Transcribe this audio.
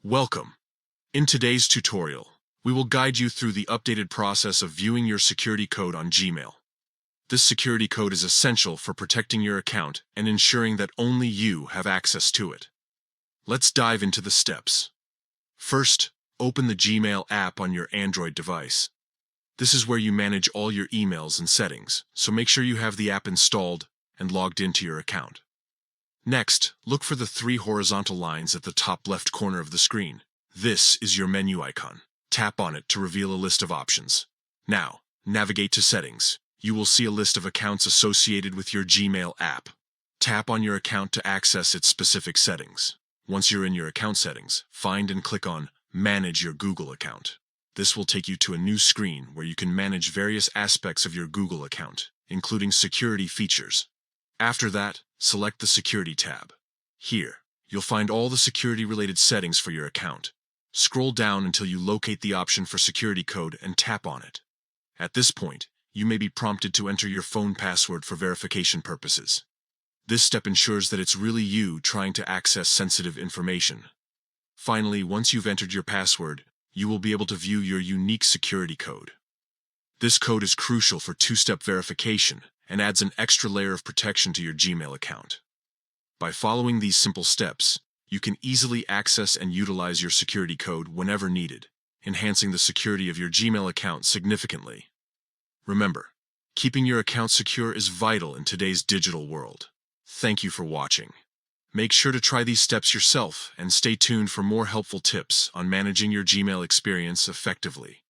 Welcome. In today's tutorial, we will guide you through the updated process of viewing your security code on Gmail. This security code is essential for protecting your account and ensuring that only you have access to it. Let's dive into the steps. First, open the Gmail app on your Android device. This is where you manage all your emails and settings, so make sure you have the app installed and logged into your account. Next, look for the three horizontal lines at the top left corner of the screen. This is your menu icon. Tap on it to reveal a list of options. Now, navigate to Settings. You will see a list of accounts associated with your Gmail app. Tap on your account to access its specific settings. Once you're in your account settings, find and click on Manage your Google account. This will take you to a new screen where you can manage various aspects of your Google account, including security features. After that, select the Security tab. Here, you'll find all the security-related settings for your account. Scroll down until you locate the option for security code and tap on it. At this point, you may be prompted to enter your phone password for verification purposes. This step ensures that it's really you trying to access sensitive information. Finally, once you've entered your password, you will be able to view your unique security code. This code is crucial for two-step verification and adds an extra layer of protection to your Gmail account. By following these simple steps, you can easily access and utilize your security code whenever needed, enhancing the security of your Gmail account significantly. Remember, keeping your account secure is vital in today's digital world. Thank you for watching. Make sure to try these steps yourself and stay tuned for more helpful tips on managing your Gmail experience effectively.